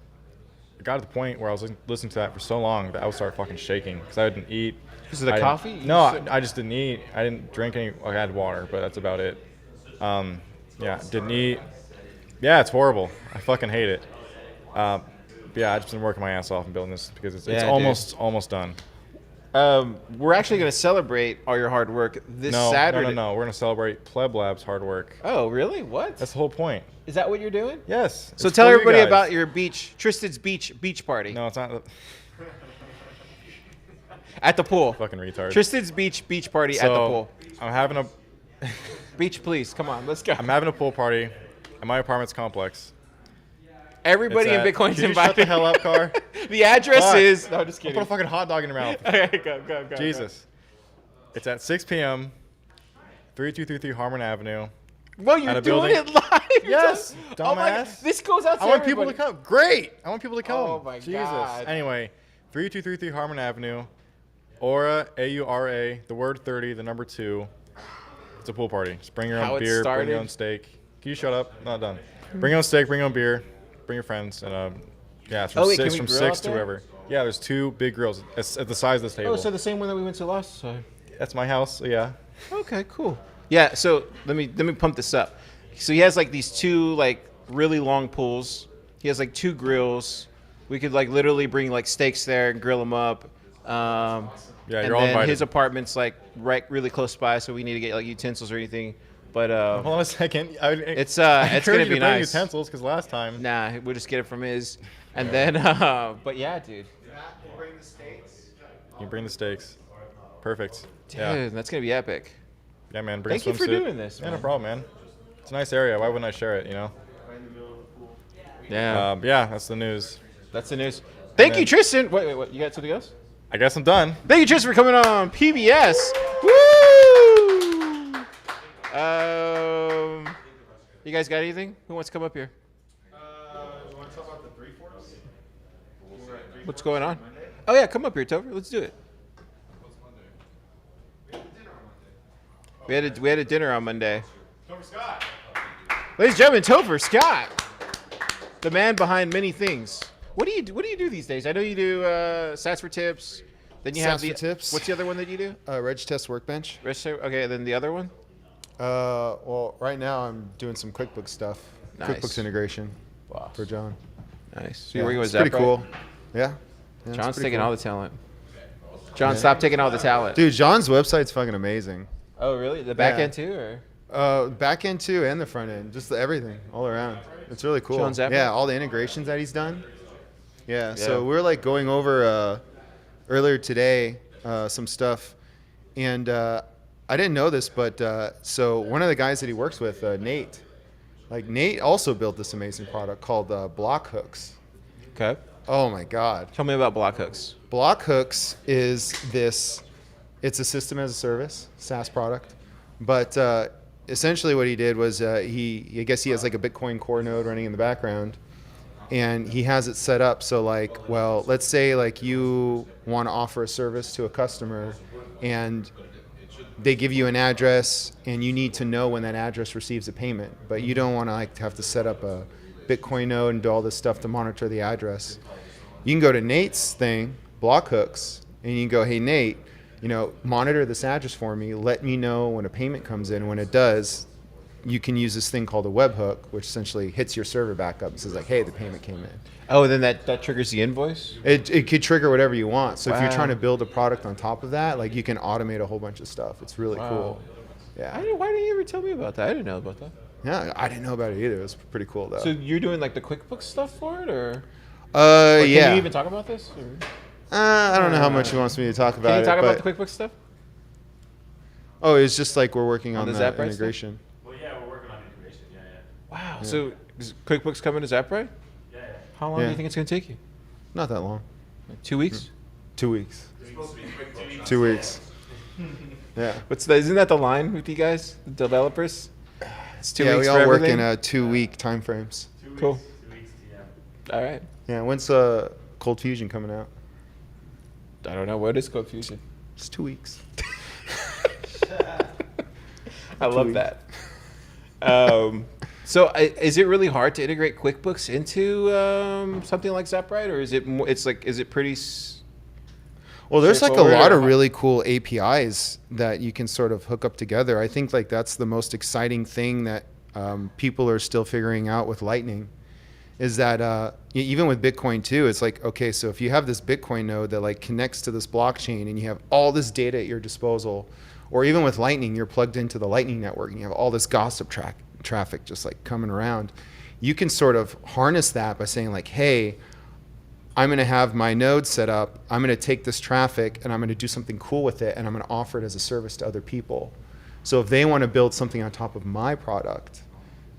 it got to the point where I was listening to that for so long that I would start fucking shaking because I didn't eat. Is it the I didn't- coffee? You No, said- I just didn't eat. I didn't drink any. I had water, but that's about it. Yeah, didn't eat. Yeah, it's horrible. I fucking hate it. Yeah, I've just been working my ass off and building this because it's Yeah, dude. almost done. We're actually gonna celebrate all your hard work this Saturday. No. We're gonna celebrate PlebLab's hard work. Oh, really? What? That's the whole point. Is that what you're doing? Yes. So it's tell for you everybody guys. about your Tristan's beach party No, it's not. at the pool. Fucking retard. Tristan's beach party at the pool. I'm having a Beach, please, come on, let's go. I'm having a pool party at my apartment's complex. Everybody in It's at- Bitcoin's Can you invited. shut the hell up, car? The address Fuck. is. No, just I'll kidding. put a fucking hot dog in your mouth. Okay, go. Jesus. It's at 6 p.m. 3233 Harmon Avenue. Well, you're At a doing building? it live. Yes, Oh my God. dumbass. This goes out to I want everybody. people to come. Great. I want people to come. Oh my Jesus. God. Anyway, 3233 Harmon Avenue. Aura, A-U-R-A, the word 30, the number 2. It's a pool party. Just bring your How own it beer, bring started? your own steak. Can you shut up? Not done. Bring your own steak, bring your own beer, bring your friends, and yeah, it's from Oh, wait, can six we from grill 6 out to there? wherever. Yeah, there's 2 big grills. It's at the size of this table. Oh, so the same one that we went to last time. That's my house. So yeah. Okay, cool. Yeah, so let me pump this up. So he has like these 2 like really long pools. He has like 2 grills. We could like literally bring like steaks there and grill them up. Yeah, and you're all then invited. his apartment's like really close by, so we need to get like utensils or anything. But Hold on a second. it's I it's encourage gonna you be to bring nice. utensils because last time. Nah, we'll just get it from his. And then, but yeah, dude. Bring the steaks. You bring the steaks. Perfect. Dude, Yeah. that's gonna be epic. Yeah, man. Bring Thank you a for swimsuit. doing this, Yeah, no man. problem, man. It's a nice area. Why wouldn't I share it? Yeah, Yeah, that's the news. that's the news. Thank you, then- Tristan. Wait, what? You got something else? I guess I'm done. Thank you, Tristan, for coming on PBS. Woo! You guys got anything? Who wants to come up here? You want to talk about the 3 forks? What's going on? Oh yeah, come up here, Topher. Let's do it. We had a dinner on Monday. Topher Scott. Ladies and gentlemen, Topher Scott, the man behind many things. What do you do these days? I know you do Sats for Tips. Then you have Sats the for Tips. What's the other one that you do? Reg Test Workbench. Okay, then the other one. Well, right now I'm doing some QuickBooks stuff. Nice. QuickBooks integration Wow. for John. Nice. So Yeah, you're working with it's pretty Zaprite? cool. Yeah. Yeah, it's John's pretty taking cool. all the talent. John, stop taking all the talent. Dude, John's website's fucking amazing. Oh, really? The back Yeah. end too, or? Back end too, and the front end, just everything all around. It's really cool. John's Zaprite? Yeah, all the integrations that he's done. Yeah. Yeah. So we're like going over earlier today some stuff, and I didn't know this, but so one of the guys that he works with, Nate, like Nate also built this amazing product called Blockhooks. Okay. Oh my God. Tell me about Blockhooks. Blockhooks is this, it's a system as a service, SaaS product. But essentially what he did was I guess he has like a Bitcoin core node running in the background. And he has it set up so like, well, let's say like you want to offer a service to a customer and they give you an address and you need to know when that address receives a payment. But you don't want to like have to set up a Bitcoin node and do all this stuff to monitor the address. You can go to Nate's thing, Blockhooks, and you can go, hey, Nate, monitor this address for me. Let me know when a payment comes in. When it does, you can use this thing called a webhook, which essentially hits your server back up and says, like, hey, the payment came in. Oh, then that triggers the invoice? It could trigger whatever you want. So if you're Wow. trying to build a product on top of that, like you can automate a whole bunch of stuff. It's really cool. Yeah. Why didn't you ever tell me about that? I didn't know about that. Yeah, I didn't know about it either. It was pretty cool, though. So you're doing like the QuickBooks stuff for it, or? Or yeah. Can you even talk about this? Or? I don't know how much he wants me to talk about Can you it. talk about but- the QuickBooks stuff? Oh, it's just like we're working on the that Zaprite stuff? integration. Well, yeah, we're working on integration. Yeah, yeah. Wow. So is QuickBooks coming to Zaprite? Yeah, yeah. How long do Yeah. you think it's going to take you? Not that long. Like 2 weeks? 2 weeks. It's supposed to be quick 2 weeks. 2 weeks. Yeah. Isn't that the line with you guys, the developers? It's 2 Yeah, weeks we for all work everything? in 2 week time frames. 2 weeks. Cool. 2 weeks. Yeah. All right. Yeah. When's Cold Fusion coming out? I don't know. What is Code Fusion? It's 2 weeks. I love weeks. that. So is it really hard to integrate QuickBooks into something like Zaprite, or is it more, is it pretty? Well, there's like a Straightforward, lot or of how- really cool APIs that you can sort of hook up together. I think like that's the most exciting thing that people are still figuring out with Lightning, is that even with Bitcoin too, it's like, okay, so if you have this Bitcoin node that like connects to this blockchain and you have all this data at your disposal, or even with Lightning, you're plugged into the Lightning network and you have all this gossip traffic just like coming around, you can sort of harness that by saying like, hey, I'm going to have my node set up. I'm going to take this traffic and I'm going to do something cool with it, and I'm going to offer it as a service to other people. So if they want to build something on top of my product,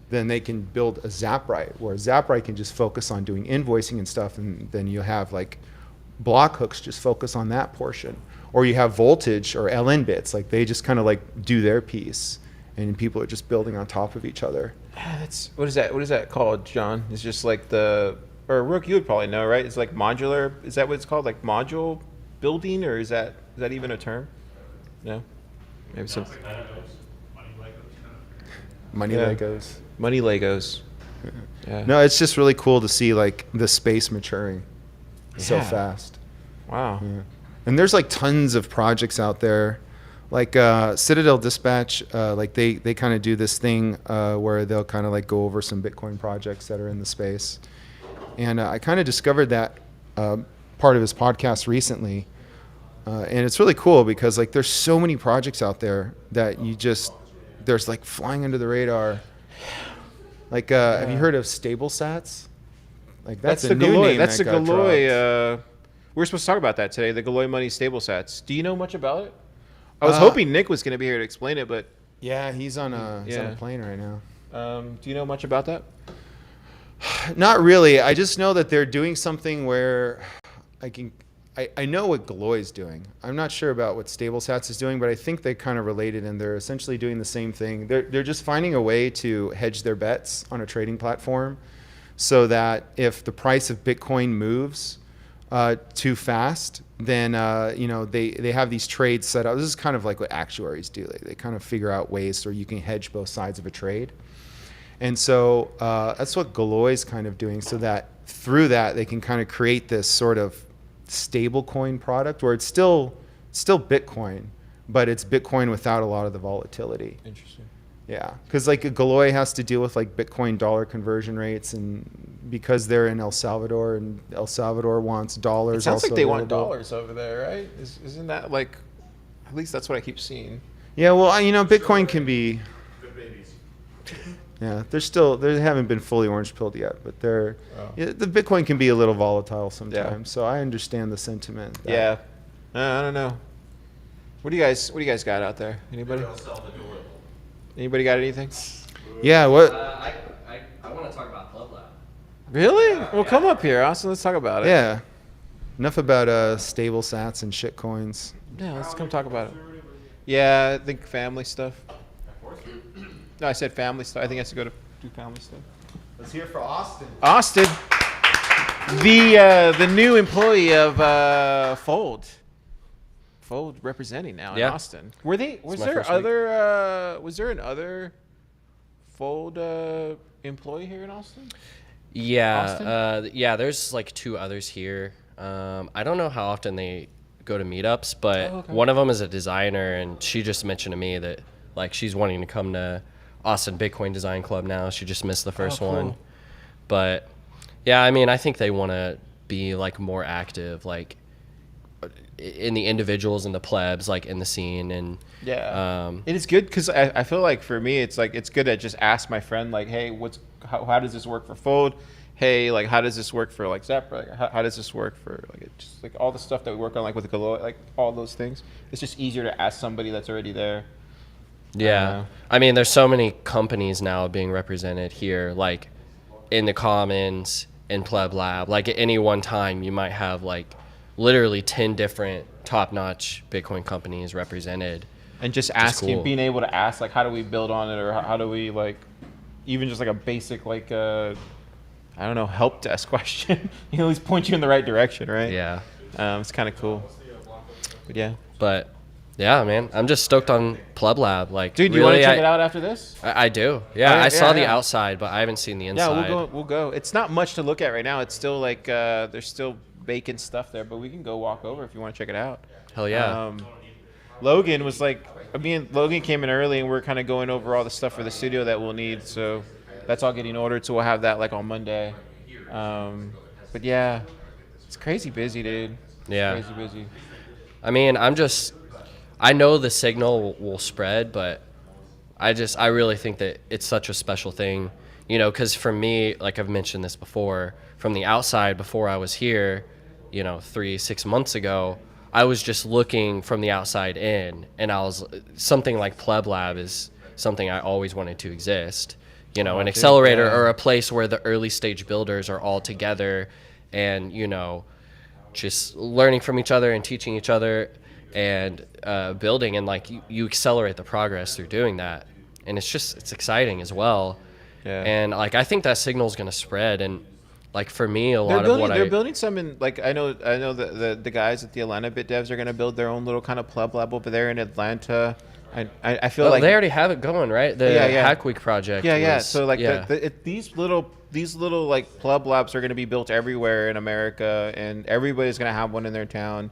then they can build a Zaprite, where Zaprite can just focus on doing invoicing and stuff, and then you have like Blockhooks just focus on that portion. Or you have Voltage or LN Bits, like they just kind of like do their piece, and people are just building on top of each other. That's what is that called, John? It's just like or Rook, you would probably know, right? It's like modular. Is that what it's called? Like module building, or is that even a term? No, maybe something. Money Yeah. Legos. Money Legos. Yeah. No, it's just really cool to see like the space maturing so Yeah. fast. Wow. Yeah. And there's like tons of projects out there, like Citadel Dispatch. Like they kind of do this thing where they'll kind of like go over some Bitcoin projects that are in the space. And I kind of discovered that part of his podcast recently, and it's really cool because like there's so many projects out there that there's like flying under the radar. Like, have you heard of stablesats? Like that's the a new Galoy. name That's that the got Galoy. dropped. We were supposed to talk about that today. The Galoy Money Stablesats. Do you know much about it? I was hoping Nick was going to be here to explain it, but Yeah, he's on a Yeah. plane right now. do you know much about that? Not really. I just know that they're doing something where I know what Galoy is doing. I'm not sure about what StableSats is doing, but I think they kind of related, and they're essentially doing the same thing. They're just finding a way to hedge their bets on a trading platform, so that if the price of Bitcoin moves too fast, then they have these trades set up. This is kind of like what actuaries do. They kind of figure out ways so you can hedge both sides of a trade. And so that's what Galoy's kind of doing, so that through that they can kind of create this sort of stable coin product where it's still Bitcoin, but it's Bitcoin without a lot of the volatility. Interesting. Yeah, because like Galoy has to deal with like Bitcoin dollar conversion rates, and because they're in El Salvador, and El Salvador wants dollars. It sounds like also they want available. dollars over there, right? Isn't that like, at least that's what I keep seeing. Yeah, well, Bitcoin can be. Yeah, they haven't been fully orange pilled yet, but the Bitcoin can be a little volatile sometimes. So I understand the sentiment. Yeah, I don't know. What do you guys got out there? Anybody? Anybody got anything? Yeah, what? I want to talk about PlebLab. Really? Well, come up here, Austin. Let's talk about it. Yeah. Enough about stable sats and shit coins. Yeah, let's come talk about it. Yeah, I think family stuff. No, I said family stuff. I think I have to go to do family stuff. Let's hear for Austin. Austin, the new employee of Fold. Fold representing now in Austin. Was there an other Fold employee here in Austin? Yeah, yeah. There's like 2 others here. I don't know how often they go to meetups, but one of them is a designer, and she just mentioned to me that like she's wanting to come to Austin Bitcoin Design Club now. She just missed the first one, but yeah, I mean, I think they want to be like more active, like in the individuals and the plebs, like in the scene. And it is good because I feel like for me it's good to just ask my friend like, hey, how does this work for Fold? Hey, like how does this work for like Zaprite? Like, how does this work for like just like all the stuff that we work on, like with Galoy, like all those things. It's just easier to ask somebody that's already there. Yeah, I mean, there's so many companies now being represented here, like in the Commons, in PlebLab. Like at any one time, you might have like literally 10 different top-notch Bitcoin companies represented. And just asking, being able to ask, like, how do we build on it, or how do we, like, even just like a basic, like, I don't know, help desk question. You know, at least point you in the right direction, right? Yeah. It's kind of cool. But yeah. But yeah, man, I'm just stoked on PlebLab. Like, dude, you want to check it out after this? I do. Yeah, I saw the outside, but I haven't seen the inside. Yeah, we'll go. It's not much to look at right now. It's still like there's still vacant stuff there, but we can go walk over if you want to check it out. Hell yeah. Logan was like, Logan came in early, and we're kind of going over all the stuff for the studio that we'll need. So that's all getting ordered. So we'll have that like on Monday. But yeah, it's crazy busy, dude. Yeah. Crazy busy. I mean, I know the signal will spread, but I really think that it's such a special thing, you know, because for me, like I've mentioned this before, from the outside before I was here, you know, 6 months ago, I was just looking from the outside in, and something like PlebLab is something I always wanted to exist, you know, an accelerator or a place where the early stage builders are all together and, you know, just learning from each other and teaching each other and building, and like you accelerate the progress through doing that, and it's exciting as well. And like I think that signal is going to spread, and like for me they're building some in, like I know the guys at the Atlanta Bit Devs are going to build their own little kind of PlebLab over there in Atlanta. I feel like they already have it going, right? The Hack Week project. So like these little like PlebLabs are going to be built everywhere in America, and everybody's going to have one in their town.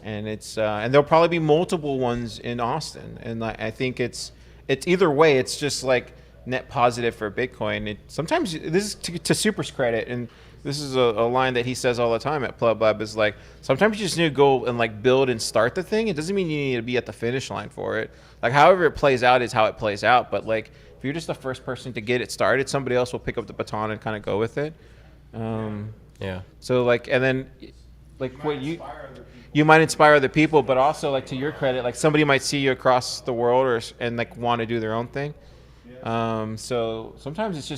And and there'll probably be multiple ones in Austin, and I think it's either way. It's just like net positive for Bitcoin. Sometimes this is to Super's credit, and this is a line that he says all the time at PlebLab, is like sometimes you just need to go and like build and start the thing. It doesn't mean you need to be at the finish line for it. Like however it plays out is how it plays out. But like if you're just the first person to get it started, somebody else will pick up the baton and kind of go with it. So like, and then like what you might inspire other people, but also like to your credit, like somebody might see you across the world and like want to do their own thing. So sometimes it's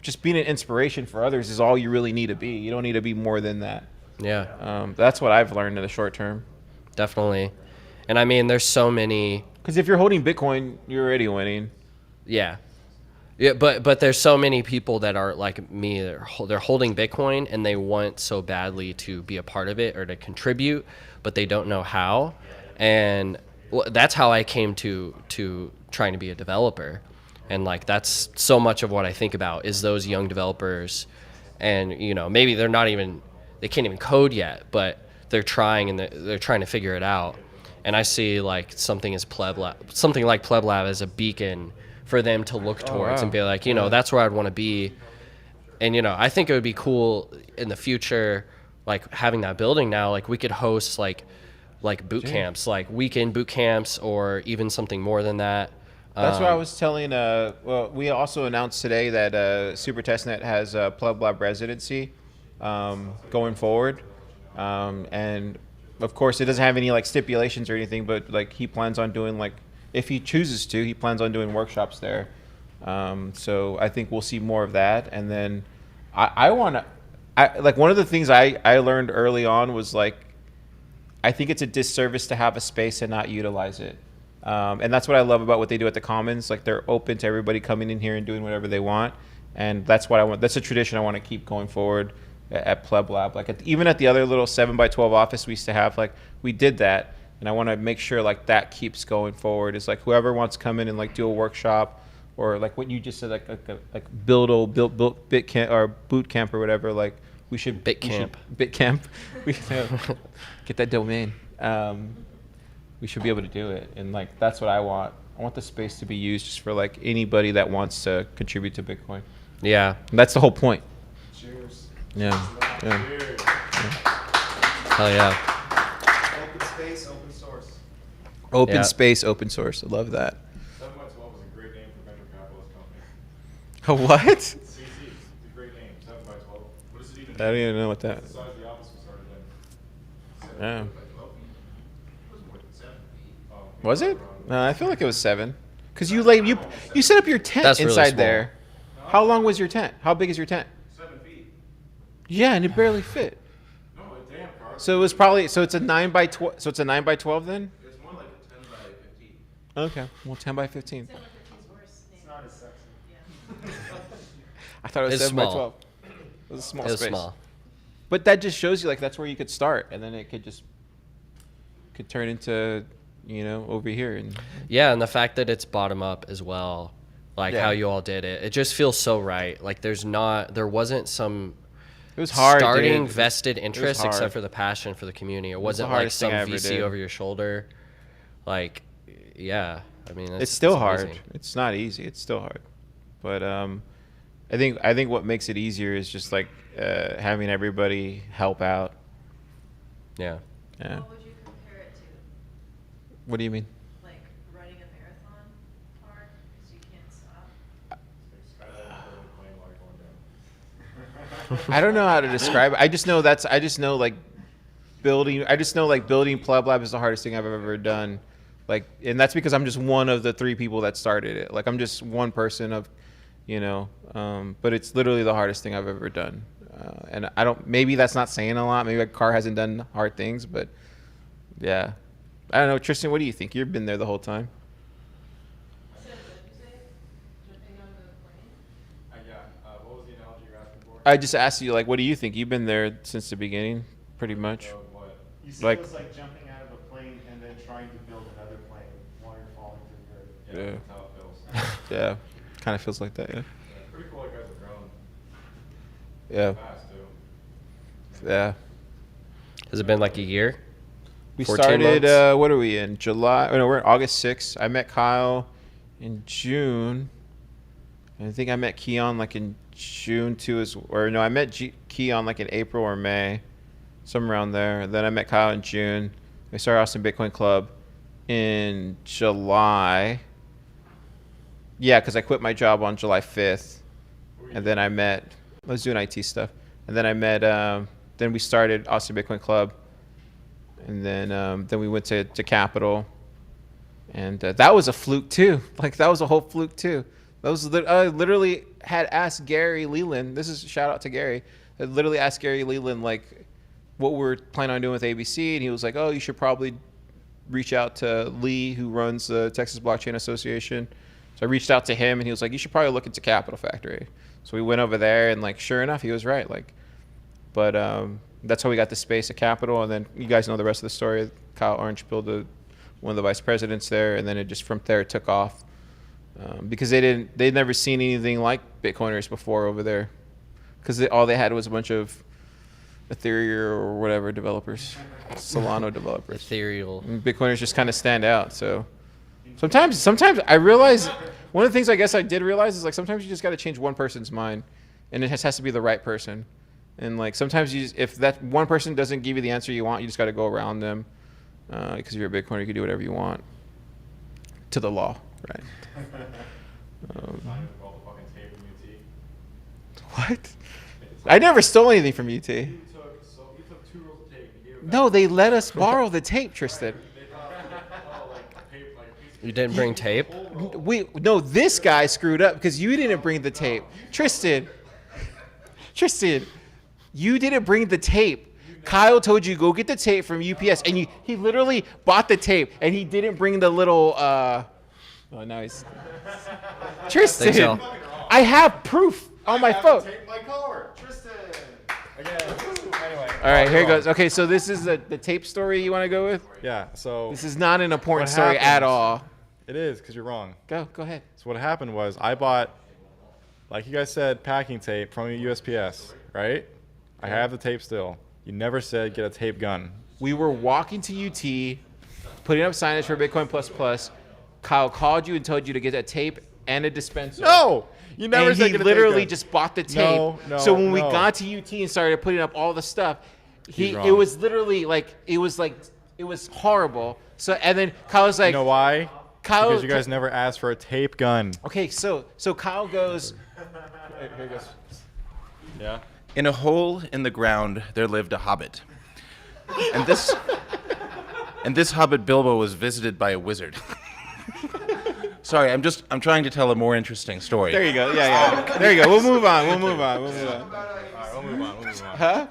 just being an inspiration for others is all you really need to be. You don't need to be more than that. That's what I've learned in the short term. Definitely. And I mean, there's so many, because if you're holding Bitcoin, you're already winning. Yeah, but there's so many people that are like me. They're holding Bitcoin and they want so badly to be a part of it or to contribute, but they don't know how. And that's how I came to trying to be a developer. And like that's so much of what I think about is those young developers, and you know maybe they can't even code yet, but they're trying and they're trying to figure it out. And I see like something like PlebLab as a beacon for them to look towards wow. and be like, you know, that's where I'd want to be. And, you know, I think it would be cool in the future, like having that building now, like we could host like boot camps, like weekend boot camps, or even something more than that. That's what I was telling. Well, we also announced today that Super Testnet has a PlebLab residency going forward, and of course it doesn't have any like stipulations or anything, but like he plans on doing, like, if he chooses to, he plans on doing workshops there. So I think we'll see more of that. And then I want to, like, one of the things I learned early on was like, I think it's a disservice to have a space and not utilize it. And that's what I love about what they do at the Commons. Like, they're open to everybody coming in here and doing whatever they want. And that's what I want. That's a tradition I want to keep going forward at PlebLab. Like, even at the other little 7x12 office we used to have, like, we did that. And I want to make sure like that keeps going forward. It's like whoever wants to come in and like do a workshop, or like what you just said, like build bit camp or boot camp or whatever. Like we should bit camp. We get that domain. We should be able to do it, and like that's what I want. I want the space to be used just for like anybody that wants to contribute to Bitcoin. Yeah, and that's the whole point. Cheers. Yeah. Yeah. Cheers. Hell yeah. Open space, open source. Open space, open source. I love that. 7x12 is a great name for venture capitalist company. A what? CC, it's a great name. 7x12. What does it even mean? I don't even know what that. It's the size of the office we started in. Yeah. 7. Was it? No, I feel like it was 7. Cause you set up your tent That's really inside small. there. How long was your tent? How big is your tent? 7 feet. Yeah, and it barely fit. No, damn, Carl. So it was probably it's a 9x12. So it's a 9x12 then. It's more like a 10 by 15. Okay, well 10x15. It's not as sexy. I thought it was It's 7x12. small. It was a small It was space. small. But that just shows you like that's where you could start, and then it could turn into, you know, over here. And Yeah, and the fact that it's bottom up as well, like Yeah. how you all did it, it just feels so right. Like there wasn't some it was hard. starting dude. vested interest hard. except for the passion for the community. It the wasn't like hardest thing some I ever VC did. over your shoulder. Like, yeah, I mean, It's still it's hard. amazing. It's not easy. It's still hard. But I think what makes it easier is just like having everybody help out. Yeah. Yeah. What would you compare it to? What do you mean? Like running a marathon hard because you can't stop? I don't know how to describe it. I just know like building PlebLab is the hardest thing I've ever done. Like, and that's because I'm just one of the 3 people that started it. Like, I'm just one person of, you know, but it's literally the hardest thing I've ever done. And maybe that's not saying a lot. Maybe Car hasn't done hard things, but yeah. I don't know. Tristan, what do you think? You've been there the whole time. What was the analogy you're asking for? I just asked you, like, what do you think? You've been there since the beginning, pretty much. What? You said Like- it was like jumping out of a plane and then trying to build another plane while you're falling through the air. Yeah. That's how it feels. Yeah. Kind of feels like that, yeah. Yeah, pretty cool you guys have grown Yeah. fast, too. Yeah. Has it been like a year? We 14 started, months? what are we in? July? Oh, no, we're in August 6th. I met Kyle in June. And I think I met Keon like in June too, I met Keon like in April or May, somewhere around there. Then I met Kyle in June. We started Austin Bitcoin Club in July. Yeah, because I quit my job on July 5th. And then I was doing IT stuff. And then I met, then we started Austin Bitcoin Club. And then we went to Capital. And that was a fluke too. Like, that was a whole fluke too. I literally had asked Gary Leland, this is a shout out to Gary, I literally asked Gary Leland like what we're planning on doing with ABC, and he was like, oh, you should probably reach out to Lee, who runs the Texas Blockchain Association. So I reached out to him, and he was like, you should probably look into Capital Factory. So we went over there, and like sure enough, he was right. Like, but that's how we got the space at Capital, and then you guys know the rest of the story. Kyle Orange built one of the vice presidents there, and then it just from there took off. Because they'd never seen anything like Bitcoiners before over there, because all they had was a bunch of Ethereum or whatever developers, Solana developers. Ethereal. And Bitcoiners just kind of stand out. So sometimes I realize One of the things I guess I did realize is like sometimes you just got to change one person's mind, and it has to be the right person. And like sometimes if that one person doesn't give you the answer you want, you just got to go around them. Because you're a Bitcoiner, you can do whatever you want. To the law, right? What? I never stole anything from UT. No, they let us borrow the tape, Tristan. You didn't bring tape? No, this guy screwed up because you didn't bring the tape. Tristan, you didn't bring the tape. Kyle told you go get the tape from UPS, and he literally bought the tape, and he didn't bring the little. Oh, now he's. Tristan, I have proof on my phone. My car, Tristan. Again. Anyway. All right, here it goes. Okay, so this is the tape story you want to go with? Yeah. So this is not an important what story at happened- all. It is because you're wrong. Go ahead. So what happened was I bought, like you guys said, packing tape from USPS, right? I have the tape still. You never said get a tape gun. We were walking to UT, putting up signage for Bitcoin Plus. Kyle called you and told you to get a tape and a dispenser. No, you never and said he get a literally tape gun. just bought the tape. No, so when we no. got to UT and started putting up all the stuff, He's wrong. it was literally it was horrible. So and then Kyle was like, You know why? Kyle, Because you guys never asked for a tape gun. Okay, so Kyle goes. Here he goes. Yeah. In a hole in the ground there lived a hobbit. And this hobbit Bilbo was visited by a wizard. Sorry, I'm trying to tell a more interesting story. There you go. Yeah. There you go. We'll move on. All right, we'll move on. Huh?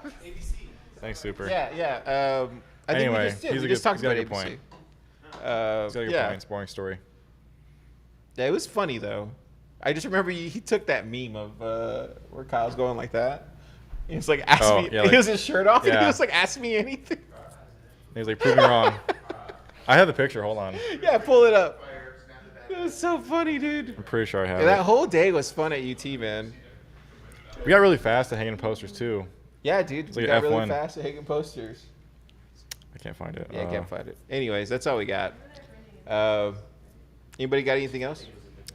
Thanks, Super. Yeah. I Anyway, think we just talked he's got about a good ABC. point. He's got a good point. It's a boring story. Yeah, it was funny though. I just remember he took that meme of where Kyle's going like that. He was like, ask me. Yeah, like, he has his shirt off and he yeah. was like, ask me anything. He was like, prove me wrong. I have the picture. Hold on. Yeah, pull it up. It was so funny, dude. I'm pretty sure I have That it. whole day was fun at UT, man. We got really fast at hanging posters too. Yeah, dude. It's We like got F1. really fast at hanging posters. I can't find it. Yeah, I can't find it. Anyways, that's all we got. Anybody got anything else?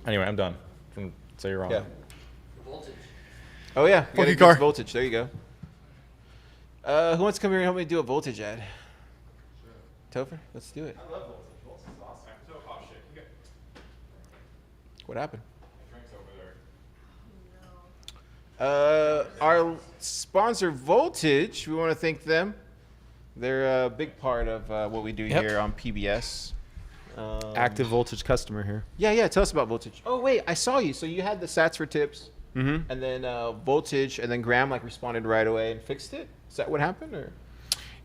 Anyway, I'm done. Say you're wrong. Yeah. Oh yeah, we Funky gotta car. get voltage. There you go. Who wants to come here and help me do a voltage ad? Topher, let's do it. I love voltage. Voltage is awesome. Oh shit. What happened? Drinks over there. Our sponsor, Voltage, we want to thank them. They're a big part of what we do Yep. here on PBS. Active Voltage customer here. Yeah. Tell us about Voltage. Oh wait, I saw you. So you had the Sats for tips, Mm-hmm. and then Voltage, and then Graham responded right away and fixed it. Is that what happened, or?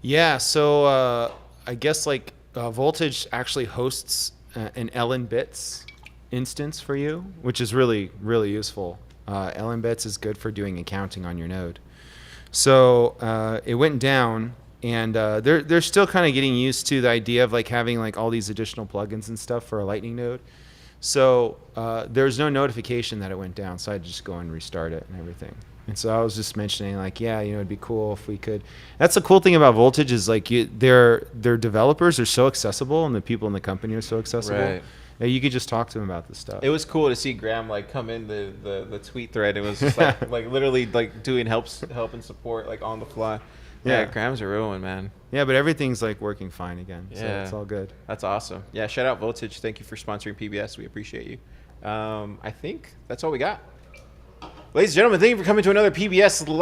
Yeah, so I guess Voltage actually hosts an LN Bits instance for you, which is really, really useful. LN Bits is good for doing accounting on your node. So it went down, and they're still kind of getting used to the idea of having all these additional plugins and stuff for a Lightning node. So there's no notification that it went down, so I just go and restart it and everything. And so I was just mentioning it'd be cool if we could. That's the cool thing about Voltage is their developers are so accessible, and the people in the company are so accessible. Right. That you could just talk to them about this stuff. It was cool to see Graham come in the tweet thread. It was just literally doing help and support on the fly. Yeah, Graham's a real one, man. Yeah, but everything's working fine again. So Yeah. it's all good. That's awesome. Yeah, shout out Voltage. Thank you for sponsoring PBS. We appreciate you. I think that's all we got. Ladies and gentlemen, thank you for coming to another PBS Live.